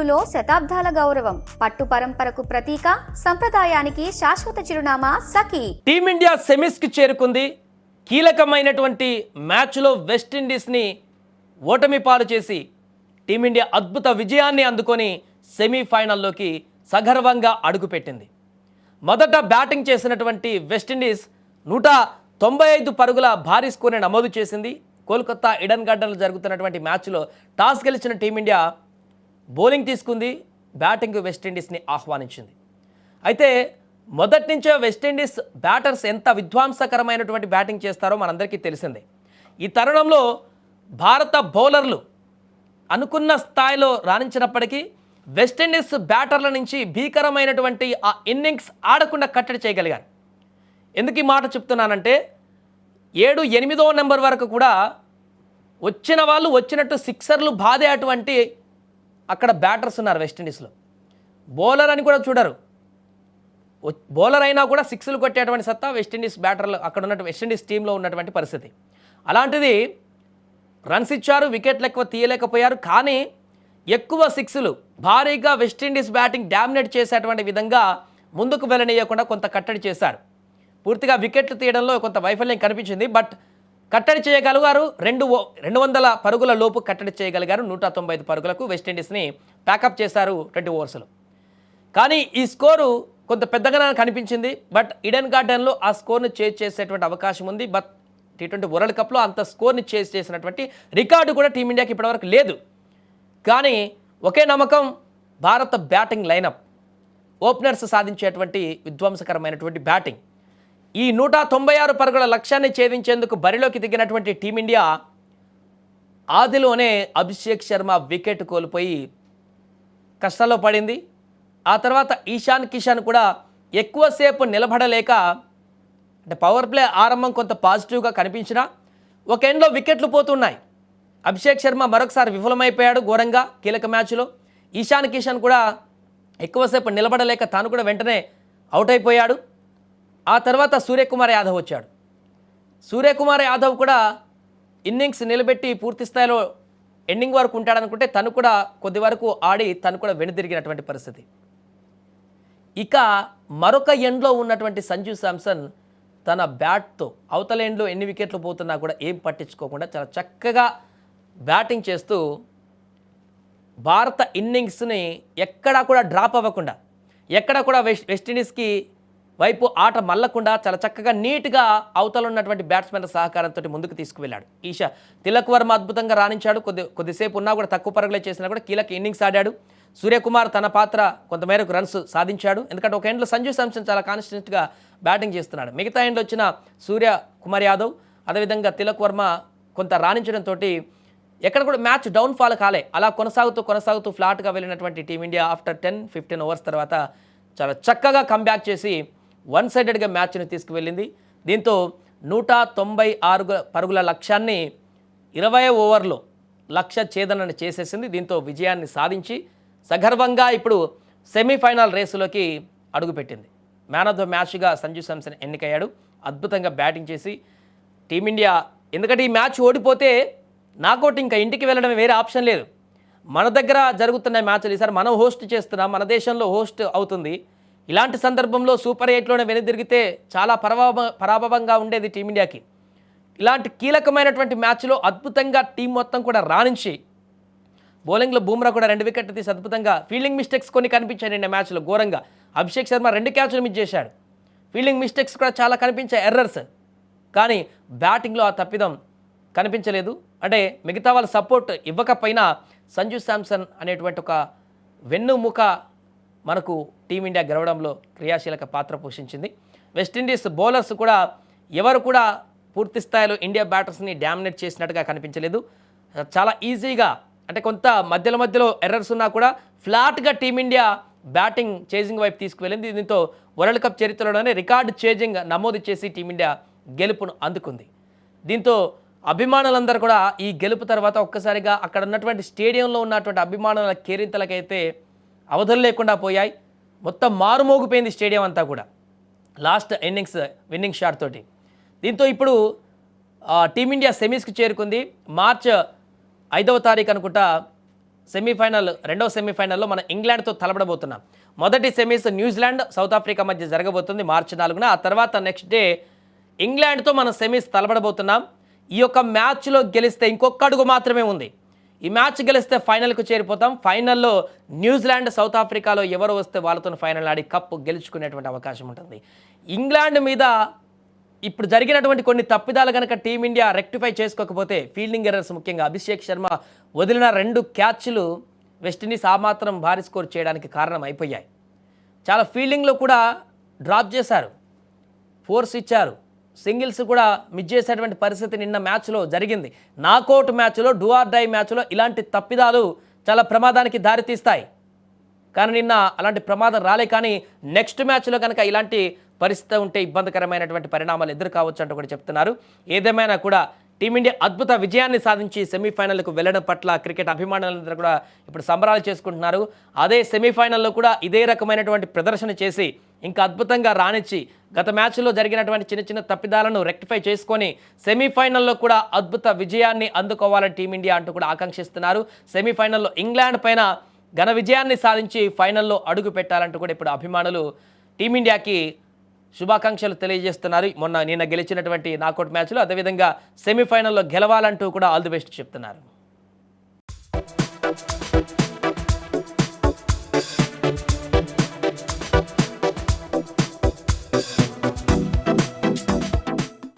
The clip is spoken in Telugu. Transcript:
మనసులో శతాబ్దాల గౌరవం, పట్టు పరంపరకు ప్రతీక, సంప్రదాయానికి శాశ్వత చిరునామా సఖీ. టీమిండియా సెమీస్కి చేరుకుంది. కీలకమైనటువంటి మ్యాచ్లో వెస్టిండీస్ని ఓటమి పాలు చేసి టీమిండియా అద్భుత విజయాన్ని అందుకొని సెమీఫైనల్లోకి సగర్వంగా అడుగుపెట్టింది. మొదట బ్యాటింగ్ చేసినటువంటి వెస్టిండీస్ 195 పరుగుల భారీ స్కోర్ని నమోదు చేసింది. కోల్కతా ఈడెన్ గార్డెన్లో జరుగుతున్నటువంటి మ్యాచ్లో టాస్ గెలిచిన టీమిండియా బౌలింగ్ తీసుకుంది. బ్యాటింగ్ వెస్టిండీస్ని ఆహ్వానించింది. అయితే మొదటి నుంచే వెస్టిండీస్ బ్యాటర్స్ ఎంత విధ్వంసకరమైనటువంటి బ్యాటింగ్ చేస్తారో మనందరికీ తెలిసిందే. ఈ తరుణంలో భారత బౌలర్లు అనుకున్న స్థాయిలో రాణించినప్పటికీ వెస్టిండీస్ బ్యాటర్ల నుంచి భీకరమైనటువంటి ఆ ఇన్నింగ్స్ ఆడకుండా కట్టడి చేయగలిగారు. ఎందుకు ఈ మాట చెప్తున్నానంటే 7, 8వ నెంబర్ వరకు కూడా వచ్చిన వాళ్ళు వచ్చినట్టు సిక్సర్లు బాధే అటువంటి అక్కడ బ్యాటర్స్ ఉన్నారు వెస్టిండీస్లో. బౌలర్ అని కూడా చూడరు. బౌలర్ అయినా కూడా సిక్స్లు కొట్టేటువంటి సత్తా వెస్టిండీస్ బ్యాటర్లు అక్కడ ఉన్న వెస్టిండీస్ టీంలో ఉన్నటువంటి పరిస్థితి. అలాంటిది రన్స్ ఇచ్చారు, వికెట్లు ఎక్కువ తీయలేకపోయారు. కానీ ఎక్కువ సిక్స్లు భారీగా వెస్టిండీస్ బ్యాటింగ్ డామినేట్ చేసేటువంటి విధంగా ముందుకు వెళ్ళనీయకుండా కొంత కట్టడి చేశారు. పూర్తిగా వికెట్లు తీయడంలో కొంత వైఫల్యం కనిపించింది. బట్ కట్టడి చేయగలిగారు. 200 పరుగుల లోపు కట్టడి చేయగలిగారు. 195 పరుగులకు వెస్టిండీస్ని ప్యాకప్ చేశారు 20 ఓవర్స్లో. కానీ ఈ స్కోరు కొంత పెద్దగా కనిపించింది. బట్ ఈడెన్ గార్డెన్లో ఆ స్కోర్ను చేజ్ చేసేటువంటి అవకాశం ఉంది. బట్ T20 వరల్డ్ కప్లో అంత స్కోర్ని చేజ్ చేసినటువంటి రికార్డు కూడా టీమిండియాకి ఇప్పటివరకు లేదు. కానీ ఒకే నమ్మకం, భారత బ్యాటింగ్ లైనప్, ఓపెనర్స్ సాధించేటువంటి విధ్వంసకరమైనటువంటి బ్యాటింగ్. ఈ 196 పరుగుల లక్ష్యాన్ని ఛేదించేందుకు బరిలోకి దిగినటువంటి టీమిండియా ఆదిలోనే అభిషేక్ శర్మ వికెట్ కోల్పోయి కష్టాల్లో పడింది. ఆ తర్వాత ఇషాన్ కిషన్ కూడా ఎక్కువసేపు నిలబడలేక, అంటే పవర్ ప్లే ఆరంభం కొంత పాజిటివ్గా కనిపించినా ఒక ఎండ్లో వికెట్లు పోతున్నాయి. అభిషేక్ శర్మ మరొకసారి విఫలమైపోయాడు ఘోరంగా కీలక మ్యాచ్లో. ఇషాన్ కిషన్ కూడా ఎక్కువసేపు నిలబడలేక తాను కూడా వెంటనే అవుట్ అయిపోయాడు. ఆ తర్వాత సూర్యకుమార్ యాదవ్ వచ్చాడు. సూర్యకుమార్ యాదవ్ కూడా ఇన్నింగ్స్ నిలబెట్టి పూర్తి స్థాయిలో ఎండింగ్ వరకు ఉంటాడనుకుంటే తను కూడా కొద్ది వరకు ఆడి తను కూడా వెనుదిరిగినటువంటి పరిస్థితి. ఇక మరొక ఎండ్లో ఉన్నటువంటి సంజు శాంసన్ తన బ్యాట్తో అవతల ఎండ్లో ఎన్ని వికెట్లు పోతున్నా కూడా ఏం పట్టించుకోకుండా చాలా చక్కగా బ్యాటింగ్ చేస్తూ భారత ఇన్నింగ్స్ని ఎక్కడా కూడా డ్రాప్ అవ్వకుండా, ఎక్కడా కూడా వెస్టిండీస్కి వైపు ఆట మల్లకుండా చాలా చక్కగా నీట్గా అవతల ఉన్నటువంటి బ్యాట్స్మెన్ల సహకారంతో ముందుకు తీసుకువెళ్ళాడు. తిలక్ వర్మ అద్భుతంగా రాణించాడు. కొద్దిసేపు ఉన్నా కూడా తక్కువ పరుగులే చేసినా కూడా కీలక ఇన్నింగ్స్ ఆడాడు. సూర్యకుమార్ తన పాత్ర కొంతమేరకు రన్స్ సాధించాడు. ఎందుకంటే ఒక ఎండ్లో సంజు శాంసన్ చాలా కాన్స్టెంట్గా బ్యాటింగ్ చేస్తున్నాడు. మిగతా ఎండ్లో వచ్చిన సూర్యకుమార్ యాదవ్ అదేవిధంగా తిలక్ వర్మ కొంత రాణించడంతో ఎక్కడ కూడా మ్యాచ్ డౌన్ఫాల్ కాలే. అలా కొనసాగుతూ ఫ్లాట్గా వెళ్ళినటువంటి టీమిండియా ఆఫ్టర్ 10-15 ఓవర్స్ తర్వాత చాలా చక్కగా కంబ్యాక్ చేసి వన్ సైడెడ్గా మ్యాచ్ని తీసుకువెళ్ళింది. దీంతో 196 పరుగుల లక్ష్యాన్ని 20 ఓవర్లో లక్ష్య ఛేదనని చేసేసింది. దీంతో విజయాన్ని సాధించి సగర్వంగా ఇప్పుడు సెమీఫైనల్ రేసులోకి అడుగుపెట్టింది. మ్యాన్ ఆఫ్ ద మ్యాచ్గా సంజు శాంసన్ ఎన్నికయ్యాడు. అద్భుతంగా బ్యాటింగ్ చేసి టీమిండియా, ఎందుకంటే ఈ మ్యాచ్ ఓడిపోతే నాకౌట్, ఇంకా ఇంటికి వెళ్ళడం వేరే ఆప్షన్ లేదు. మన దగ్గర జరుగుతున్న మ్యాచ్లు ఈసారి మనం హోస్ట్ చేస్తున్నాం, మన దేశంలో హోస్ట్ అవుతుంది. ఇలాంటి సందర్భంలో సూపర్ 8లోనే వెనుదిరిగితే చాలా పరాభవంగా ఉండేది టీమిండియాకి. ఇలాంటి కీలకమైనటువంటి మ్యాచ్లో అద్భుతంగా టీం మొత్తం కూడా రాణించి బౌలింగ్లో బూమ్రా కూడా 2 వికెట్లు తీసి అద్భుతంగా, ఫీల్డింగ్ మిస్టేక్స్ కొన్ని కనిపించాయి నిన్న మ్యాచ్లో ఘోరంగా. అభిషేక్ శర్మ 2 క్యాచ్లు మిస్ చేశాడు. ఫీల్డింగ్ మిస్టేక్స్ కూడా చాలా కనిపించాయి, ఎర్రర్స్. కానీ బ్యాటింగ్లో ఆ తప్పిదం కనిపించలేదు. అంటే మిగతా వాళ్ళ సపోర్ట్ ఇవ్వకపోయినా సంజు శాంసన్ అనేటువంటి ఒక వెన్నుముక మనకు టీమిండియా గెలవడంలో క్రియాశీలక పాత్ర పోషించింది. వెస్టిండీస్ బౌలర్స్ కూడా ఎవరు కూడా పూర్తి స్థాయిలో ఇండియా బ్యాటర్స్ని డామినేట్ చేసినట్టుగా కనిపించలేదు. చాలా ఈజీగా, అంటే కొంత మధ్యలో ఎర్రర్స్ ఉన్నా కూడా ఫ్లాట్గా టీమిండియా బ్యాటింగ్ చేజింగ్ వైపు తీసుకువెళ్ళింది. దీంతో వరల్డ్ కప్ చరిత్రలోనే రికార్డు చేజింగ్ నమోదు చేసి టీమిండియా గెలుపును అందుకుంది. దీంతో అభిమానులందరూ కూడా ఈ గెలుపు తర్వాత ఒక్కసారిగా అక్కడ ఉన్నటువంటి స్టేడియంలో ఉన్నటువంటి అభిమానుల కేరింతలకైతే అవధులు లేకుండా పోయాయి. మొత్తం మారుమోగిపోయింది స్టేడియం అంతా కూడా లాస్ట్ ఇన్నింగ్స్ విన్నింగ్ షాట్ తోటి. దీంతో ఇప్పుడు టీమిండియా సెమీస్కి చేరుకుంది. మార్చ్ 5వ తారీఖు అనుకుంటా రెండవ సెమీఫైనల్లో మనం ఇంగ్లాండ్తో తలపడబోతున్నాం. మొదటి సెమీస్ న్యూజిలాండ్ సౌత్ ఆఫ్రికా మధ్య జరగబోతుంది మార్చి 4న. ఆ తర్వాత నెక్స్ట్ డే ఇంగ్లాండ్తో మనం సెమీస్ తలపడబోతున్నాం. ఈ యొక్క మ్యాచ్లో గెలిస్తే ఇంకొక అడుగు మాత్రమే ఉంది. ఈ మ్యాచ్ గెలిస్తే ఫైనల్కు చేరిపోతాం. ఫైనల్లో న్యూజిలాండ్ సౌత్ ఆఫ్రికాలో ఎవరు వస్తే వాళ్ళతో ఫైనల్ ఆడి కప్ గెలుచుకునేటువంటి అవకాశం ఉంటుంది. ఇంగ్లాండ్ మీద ఇప్పుడు జరిగినటువంటి కొన్ని తప్పిదాలు కనుక టీమిండియా రెక్టిఫై చేసుకోకపోతే, ఫీల్డింగ్ ఎర్రర్స్ ముఖ్యంగా అభిషేక్ శర్మ వదిలిన 2 క్యాచ్లు వెస్టిండీస్ ఆ మాత్రం భారీ స్కోర్ చేయడానికి కారణం అయిపోయాయి. చాలా ఫీల్డింగ్లో కూడా డ్రాప్ చేశారు, ఫోర్స్ ఇచ్చారు, సింగిల్స్ కూడా మిస్ చేసేటువంటి పరిస్థితి నిన్న మ్యాచ్లో జరిగింది. నాకౌట్ మ్యాచ్లో, డూ ఆర్ డై మ్యాచ్లో ఇలాంటి తప్పిదాలు చాలా ప్రమాదానికి దారితీస్తాయి. కానీ నిన్న అలాంటి ప్రమాదం రాలే. కానీ నెక్స్ట్ మ్యాచ్లో కనుక ఇలాంటి పరిస్థితి ఉంటే ఇబ్బందికరమైనటువంటి పరిణామాలు ఎదురు కావచ్చు అంటూ కూడా చెప్తున్నారు. ఏదేమైనా కూడా టీమిండియా అద్భుత విజయాన్ని సాధించి సెమీఫైనల్కు వెళ్ళడం పట్ల క్రికెట్ అభిమానులందరూ కూడా ఇప్పుడు సంబరాలు చేసుకుంటున్నారు. అదే సెమీఫైనల్లో కూడా ఇదే రకమైనటువంటి ప్రదర్శన చేసి ఇంకా అద్భుతంగా రాణించి గత మ్యాచ్లో జరిగినటువంటి చిన్న చిన్న తప్పిదాలను రెక్టిఫై చేసుకొని సెమీఫైనల్లో కూడా అద్భుత విజయాన్ని అందుకోవాలని టీమిండియా అంటూ కూడా ఆకాంక్షిస్తున్నారు. సెమీఫైనల్లో ఇంగ్లాండ్ పైన ఘన విజయాన్ని సాధించి ఫైనల్లో అడుగు పెట్టాలంటూ కూడా ఇప్పుడు అభిమానులు టీమిండియాకి శుభాకాంక్షలు తెలియజేస్తున్నారు. నిన్న గెలిచినటువంటి నాకౌట్ మ్యాచ్లో, అదేవిధంగా సెమీఫైనల్లో గెలవాలంటూ కూడా ఆల్ ది బెస్ట్ చెప్తున్నారు.